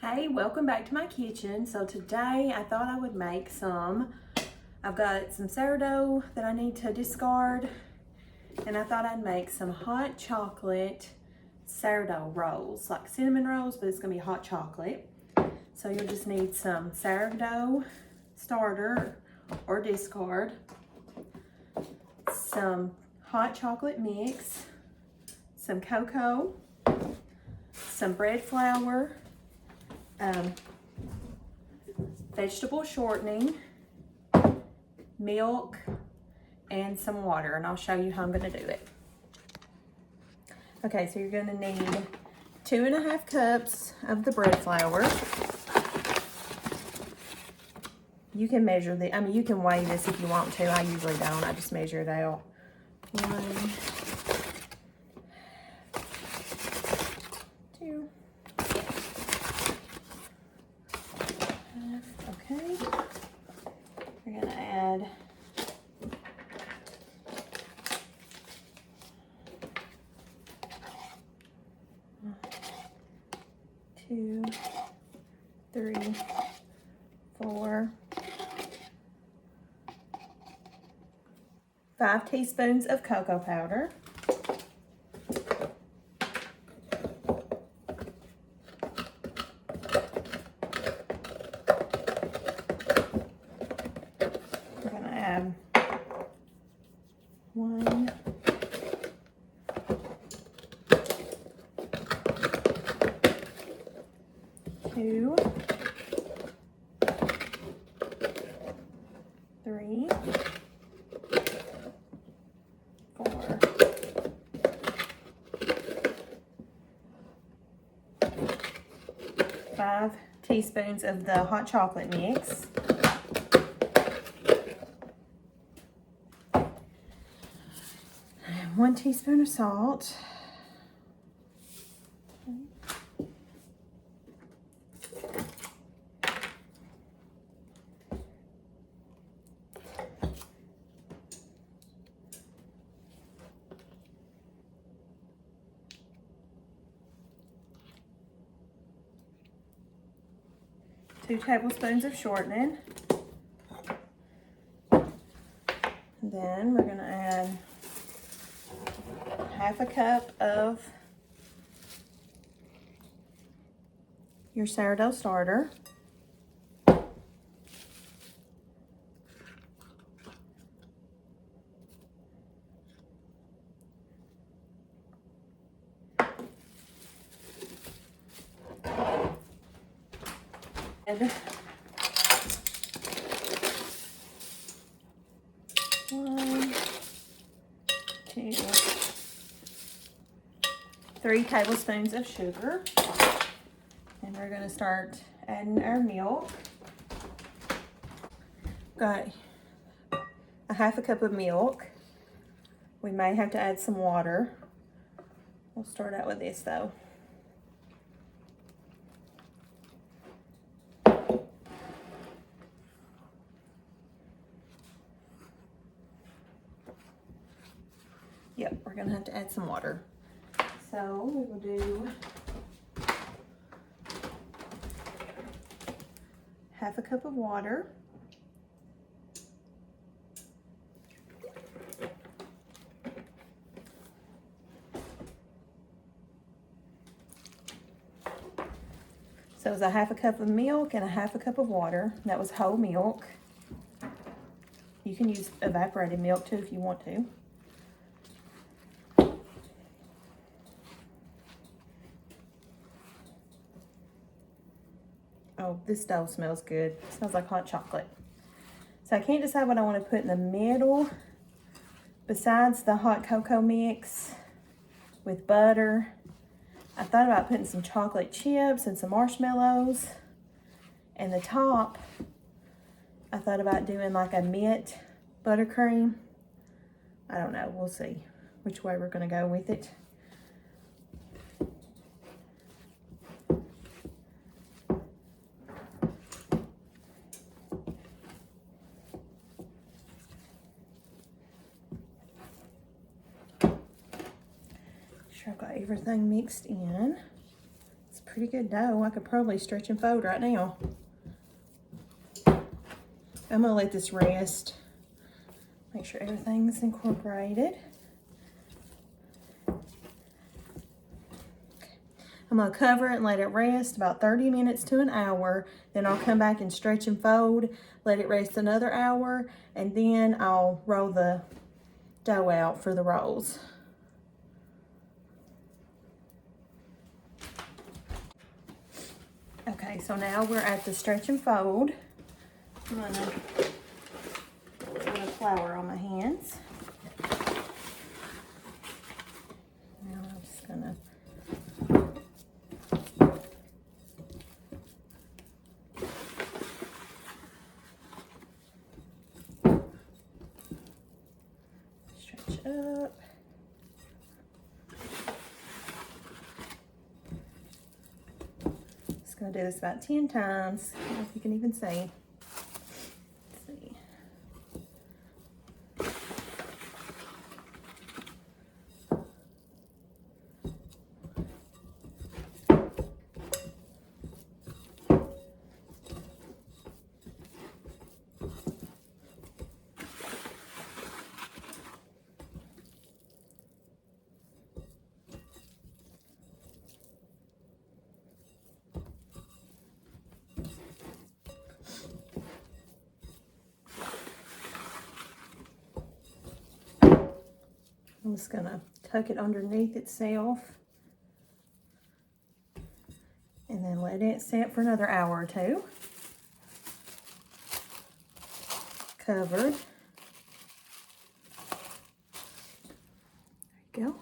Hey, welcome back to my kitchen. So today I thought I would make I've got some sourdough that I need to discard, and I thought I'd make some hot chocolate sourdough rolls, like cinnamon rolls, but it's gonna be hot chocolate. So you'll just need some sourdough starter or discard, some hot chocolate mix, some cocoa, some bread flour, vegetable shortening, milk, and some water, and I'll show you how I'm going to do it. Okay, so you're going to need 2.5 cups of the bread flour. You can measure you can weigh this if you want to. I usually don't. I just measure it out. 1, 2. Okay, we're gonna add 2, 3, 4, 5 teaspoons of cocoa powder. We're going to add 1, 2, 3, 4, 5 teaspoons of the hot chocolate mix. And 1 teaspoon of salt. Two tablespoons of shortening. And then we're going to add 1/2 cup of your sourdough starter. And 1, 2, 3 tablespoons of sugar. And we're going to start adding our milk. Got 1/2 cup of milk. We may have to add some water. We'll start out with this though. Yep, we're gonna have to add some water. So we will do 1/2 cup of water. So it was 1/2 cup of milk and 1/2 cup of water. That was whole milk. You can use evaporated milk too if you want to. Oh, this dough smells good. It smells like hot chocolate. So I can't decide what I want to put in the middle besides the hot cocoa mix with butter. I thought about putting some chocolate chips and some marshmallows. And the top, I thought about doing like a mint buttercream. I don't know. We'll see which way we're going to go with it. I've got everything mixed in. It's pretty good dough. I could probably stretch and fold right now. I'm gonna let this rest. Make sure everything's incorporated. I'm gonna cover it and let it rest about 30 minutes to an hour. Then I'll come back and stretch and fold, let it rest another hour, and then I'll roll the dough out for the rolls. Okay, so now we're at the stretch and fold. I'm gonna put flour on my hands. Now I'm just gonna stretch up. Just gonna do this about 10 times. I don't know if you can even see. I'm just gonna tuck it underneath itself and then let it sit for another hour or two. Covered. There you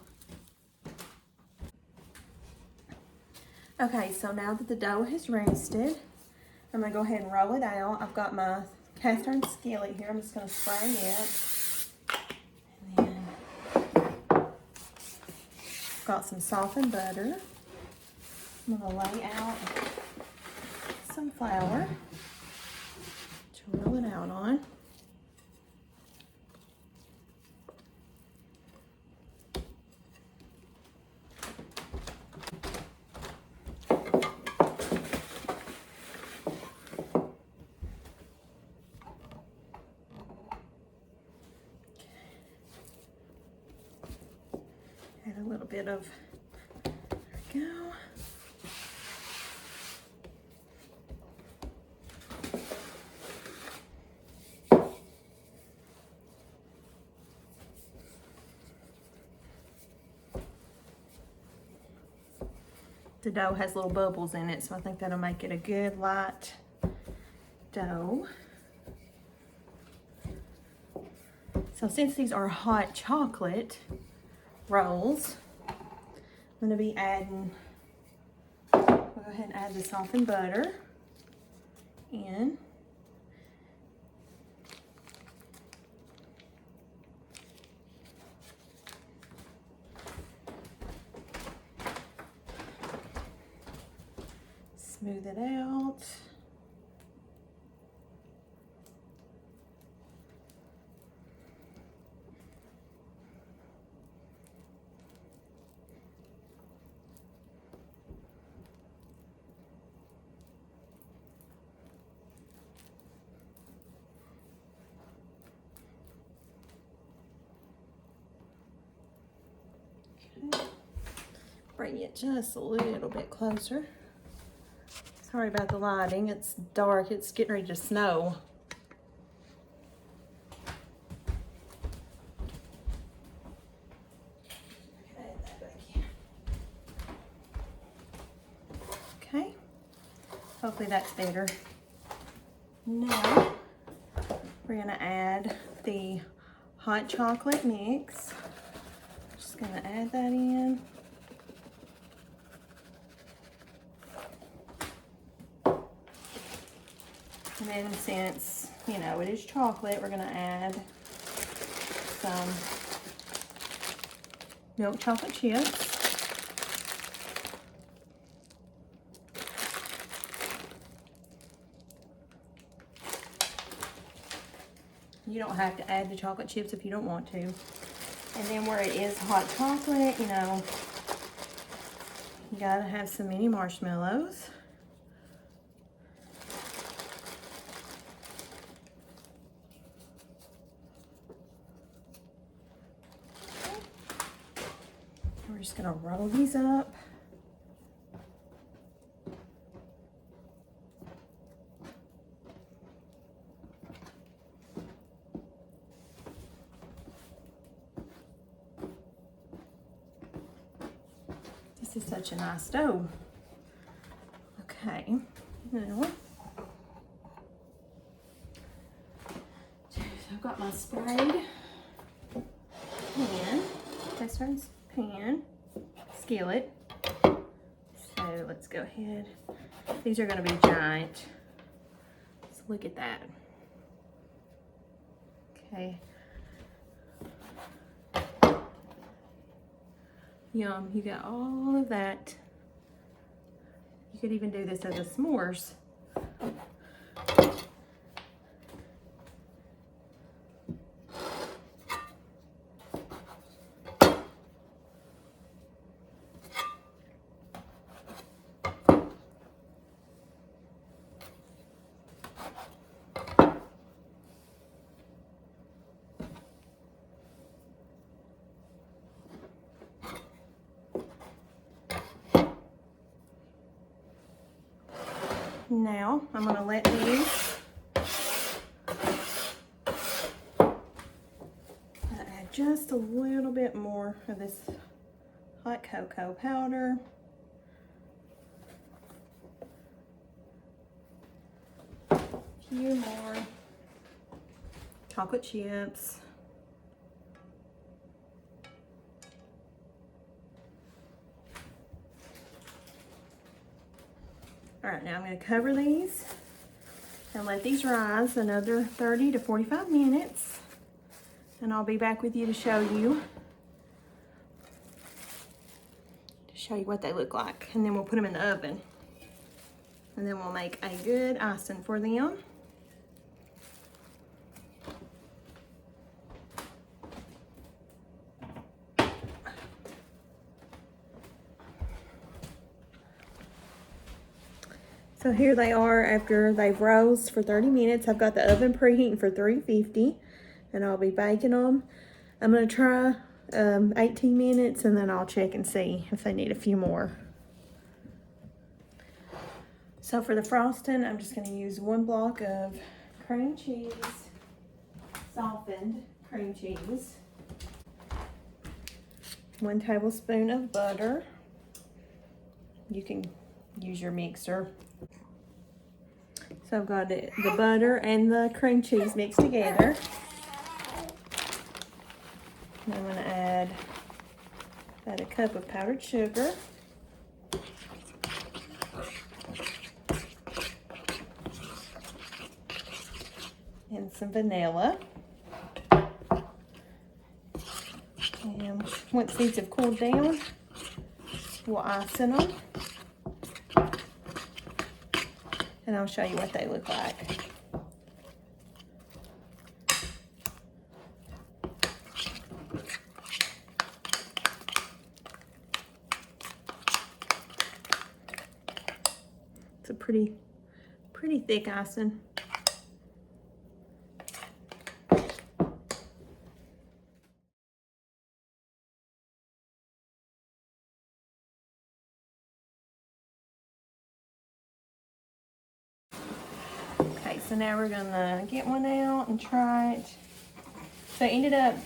go. Okay, so now that the dough has rested, I'm gonna go ahead and roll it out. I've got my cast iron skillet here. I'm just gonna spray it. Got some softened butter. I'm gonna lay out some flour to roll it out on. Add a little bit of, there we go. The dough has little bubbles in it, so I think that'll make it a good light dough. So since these are hot chocolate rolls, I'm gonna be adding, we'll go ahead and add the softened butter in. Smooth it out. Okay. Bring it just a little bit closer. Sorry about the lighting, it's dark, it's getting ready to snow. Okay, hopefully that's better. Now, we're gonna add the hot chocolate mix. Just gonna add that in. And then since, you know, it is chocolate, we're gonna add some milk chocolate chips. You don't have to add the chocolate chips if you don't want to. And then where it is hot chocolate, you know, You gotta have some mini marshmallows. We're just gonna roll these up. This is such a nice dough. Okay, now I've got my sprayed pan, cast iron pan, skillet. So let's go ahead. These are going to be giant. So look at that. Okay. Yum, you got all of that. You could even do this as a s'mores. Now I'm going to let these add just a little bit more of this hot cocoa powder. A few more chocolate chips. All right, now I'm going to cover these and let these rise another 30 to 45 minutes. And I'll be back with you to show you what they look like. And then we'll put them in the oven. And then we'll make a good icing for them. So here they are after they've rose for 30 minutes. I've got the oven preheating for 350 and I'll be baking them. I'm gonna try 18 minutes and then I'll check and see if they need a few more. So for the frosting, I'm just gonna use 1 block of cream cheese, softened cream cheese, 1 tablespoon of butter. You can use your mixer. So I've got the butter and the cream cheese mixed together. And I'm going to add about a cup of powdered sugar. And some vanilla. And once these have cooled down, we'll ice them. And I'll show you what they look like. It's a pretty thick icing. Okay, so now we're gonna get one out and try it. So I ended up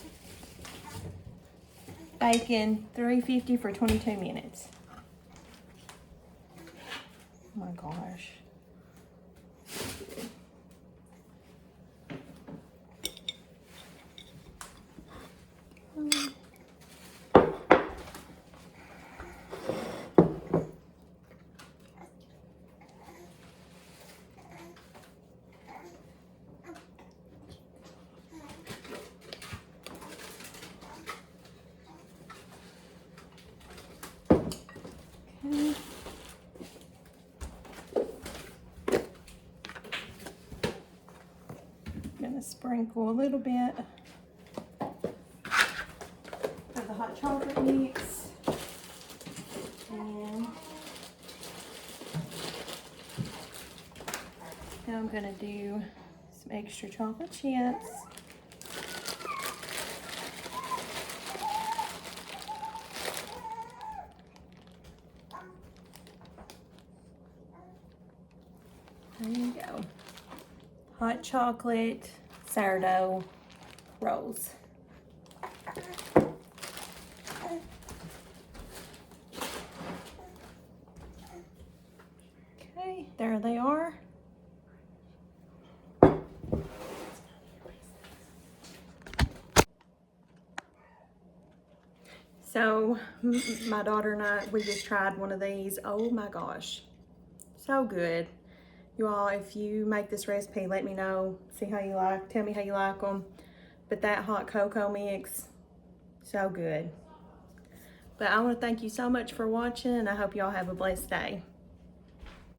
baking 350 for 22 minutes. Oh my gosh. Gonna sprinkle a little bit of the hot chocolate mix and I'm gonna do some extra chocolate chips. There you go. Hot chocolate sourdough rolls. Okay, there they are. So my daughter and I, we just tried one of these. Oh my gosh, so good. You all, if you make this recipe, let me know, see how you like, tell me how you like them. But that hot cocoa mix, so good. But I want to thank you so much for watching, and I hope y'all have a blessed day.